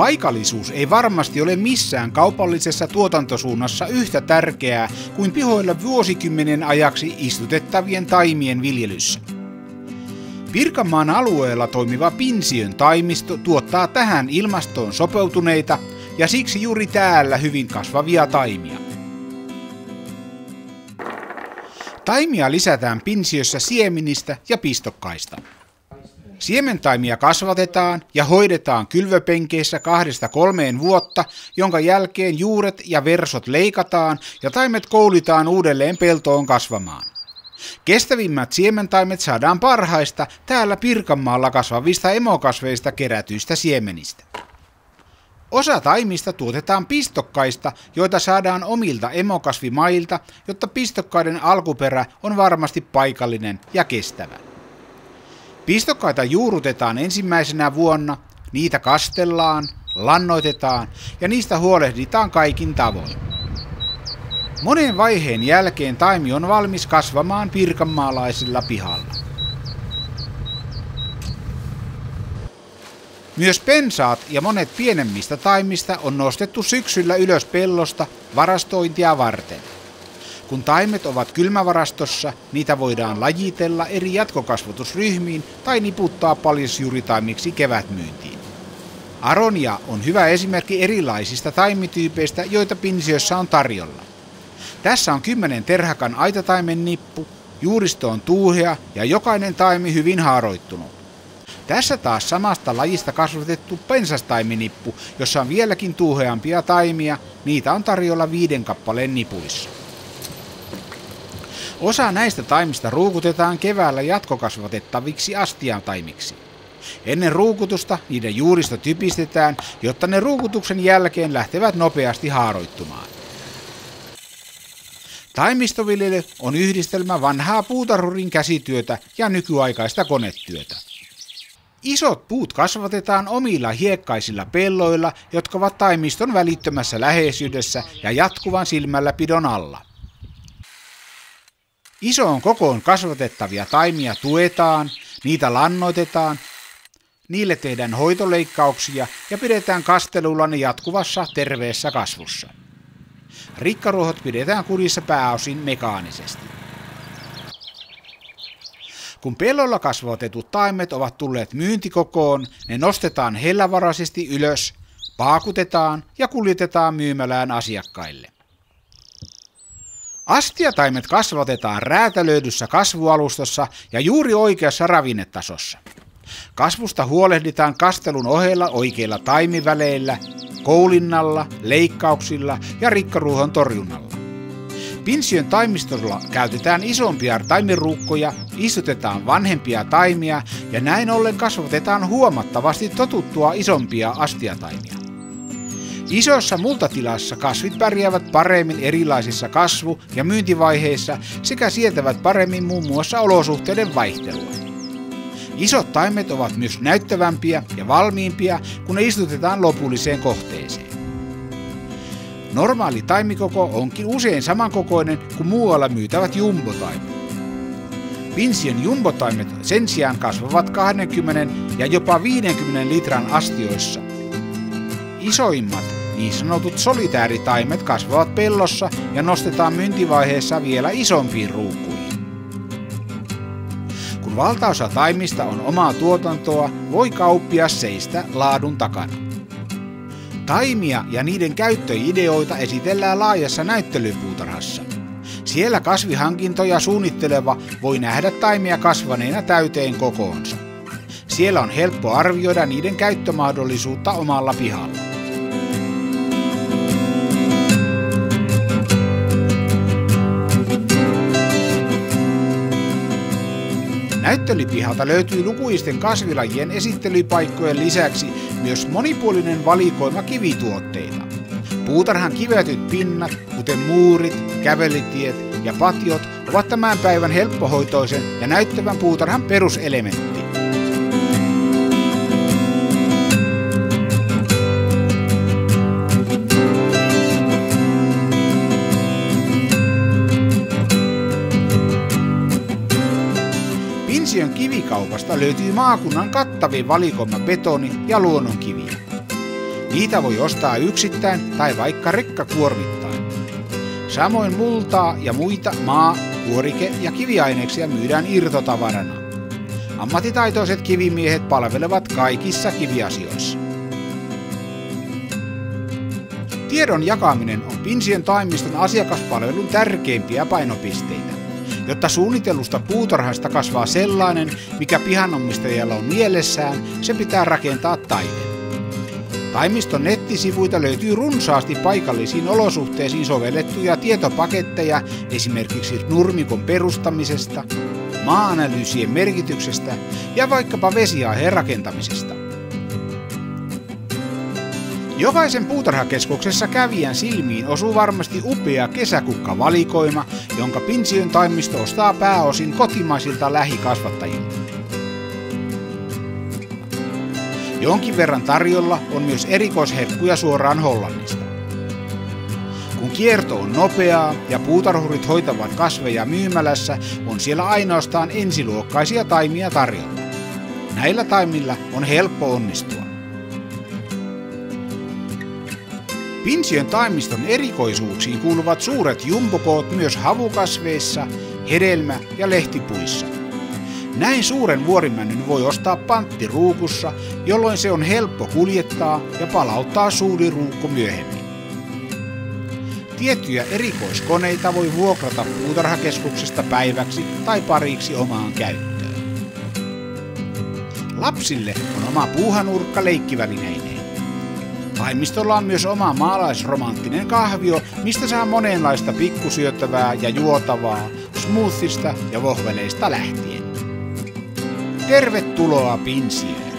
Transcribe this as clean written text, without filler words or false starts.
Paikallisuus ei varmasti ole missään kaupallisessa tuotantosuunnassa yhtä tärkeää kuin pihoilla vuosikymmenen ajaksi istutettavien taimien viljelyssä. Pirkanmaan alueella toimiva Pinsiön taimisto tuottaa tähän ilmastoon sopeutuneita ja siksi juuri täällä hyvin kasvavia taimia. Taimia lisätään Pinsiössä siemenistä ja pistokkaista. Siementaimia kasvatetaan ja hoidetaan kylvöpenkeissä 2–3 vuotta, jonka jälkeen juuret ja versot leikataan ja taimet koulitaan uudelleen peltoon kasvamaan. Kestävimmät siementaimet saadaan parhaista täällä Pirkanmaalla kasvavista emokasveista kerätyistä siemenistä. Osa taimista tuotetaan pistokkaista, joita saadaan omilta emokasvimailta, jotta pistokkaiden alkuperä on varmasti paikallinen ja kestävä. Pistokkaita juurutetaan ensimmäisenä vuonna, niitä kastellaan, lannoitetaan ja niistä huolehditaan kaikin tavoin. Monen vaiheen jälkeen taimi on valmis kasvamaan pirkanmaalaisella pihalla. Myös pensaat ja monet pienemmistä taimista on nostettu syksyllä ylös pellosta varastointia varten. Kun taimet ovat kylmävarastossa, niitä voidaan lajitella eri jatkokasvatusryhmiin tai niputtaa paljasjuuritaimiksi kevätmyyntiin. Aronia on hyvä esimerkki erilaisista taimityypeistä, joita Pinsiössä on tarjolla. Tässä on 10 terhakan aitataimen nippu, juuristo on tuuhea ja jokainen taimi hyvin haaroittunut. Tässä taas samasta lajista kasvatettu pensastaiminippu, jossa on vieläkin tuuheampia taimia, niitä on tarjolla 5 kappaleen nipuissa. Osa näistä taimista ruukutetaan keväällä jatkokasvatettaviksi astiataimiksi. Ennen ruukutusta niiden juuristo typistetään, jotta ne ruukutuksen jälkeen lähtevät nopeasti haaroittumaan. Taimistoviljely on yhdistelmä vanhaa puutarhurin käsityötä ja nykyaikaista konetyötä. Isot puut kasvatetaan omilla hiekkaisilla pelloilla, jotka ovat taimiston välittömässä läheisyydessä ja jatkuvan silmälläpidon alla. Isoon kokoon kasvatettavia taimia tuetaan, niitä lannoitetaan, niille tehdään hoitoleikkauksia ja pidetään kastelulla ne jatkuvassa terveessä kasvussa. Rikkaruohot pidetään kurissa pääosin mekaanisesti. Kun pellolla kasvatetut taimet ovat tulleet myyntikokoon, ne nostetaan hellävaraisesti ylös, paakutetaan ja kuljetetaan myymälään asiakkaille. Astiataimet kasvatetaan räätälöidyssä kasvualustossa ja juuri oikeassa ravinnetasossa. Kasvusta huolehditaan kastelun ohella oikeilla taimiväleillä, koulinnalla, leikkauksilla ja rikkaruohon torjunnalla. Pinsiön taimistolla käytetään isompia taimiruukkoja, istutetaan vanhempia taimia ja näin ollen kasvatetaan huomattavasti totuttua isompia astiataimia. Isossa multatilassa kasvit pärjäävät paremmin erilaisissa kasvu- ja myyntivaiheissa sekä sietävät paremmin muun muassa olosuhteiden vaihtelua. Isot taimet ovat myös näyttävämpiä ja valmiimpia, kun ne istutetaan lopulliseen kohteeseen. Normaali taimikoko onkin usein samankokoinen kuin muualla myytävät jumbotaimet. Pinsiön jumbotaimet sen sijaan kasvavat 20 ja jopa 50 litran astioissa. Isoimmat, niin sanotut solitääritaimet kasvavat pellossa ja nostetaan myyntivaiheessa vielä isompiin ruukkuihin. Kun valtaosa taimista on omaa tuotantoa, voi kauppias seistä laadun takana. Taimia ja niiden käyttöideoita esitellään laajassa näyttelypuutarhassa. Siellä kasvihankintoja suunnitteleva voi nähdä taimia kasvaneena täyteen kokoonsa. Siellä on helppo arvioida niiden käyttömahdollisuutta omalla pihalla. Näyttelypihalta löytyy lukuisten kasvilajien esittelypaikkojen lisäksi myös monipuolinen valikoima kivituotteita. Puutarhan kivetyt pinnat, kuten muurit, kävelytiet ja patiot, ovat tämän päivän helppohoitoisen ja näyttävän puutarhan peruselementti. Pinsiön kivikaupasta löytyy maakunnan kattavin valikoima betoni- ja luonnonkiviä. Niitä voi ostaa yksittäin tai vaikka rekkakuormittain. Samoin multaa ja muita maa-, kuorike- ja kiviaineksia myydään irtotavarana. Ammattitaitoiset kivimiehet palvelevat kaikissa kiviasioissa. Tiedon jakaminen on Pinsien Taimiston asiakaspalvelun tärkeimpiä painopisteitä. Jotta suunnitellusta puutarhasta kasvaa sellainen, mikä pihanomistajalla on mielessään, se pitää rakentaa taiten. Taimiston nettisivuilta löytyy runsaasti paikallisiin olosuhteisiin sovellettuja tietopaketteja esimerkiksi nurmikon perustamisesta, maa-analyysien merkityksestä ja vaikkapa vesiaiheen rakentamisesta. Jokaisen puutarhakeskuksessa kävijän silmiin osuu varmasti upea kesäkukkavalikoima, jonka Pinsien Taimisto ostaa pääosin kotimaisilta lähikasvattajilta. Jonkin verran tarjolla on myös erikoisherkkuja suoraan Hollannista. Kun kierto on nopeaa ja puutarhurit hoitavat kasveja myymälässä, on siellä ainoastaan ensiluokkaisia taimia tarjolla. Näillä taimilla on helppo onnistua. Pinsien Taimiston erikoisuuksiin kuuluvat suuret jumbokoot myös havukasveissa, hedelmä- ja lehtipuissa. Näin suuren vuorimännyn voi ostaa panttiruukussa, jolloin se on helppo kuljettaa ja palauttaa suuri ruukku myöhemmin. Tiettyjä erikoiskoneita voi vuokrata puutarhakeskuksesta päiväksi tai pariksi omaan käyttöön. Lapsille on oma puuhanurkka leikkivälineineen. Taimistolla on myös oma maalaisromanttinen kahvio, mistä saa monenlaista pikkusyöttävää ja juotavaa, smoothista ja vohveleista lähtien. Tervetuloa Pinsiöön!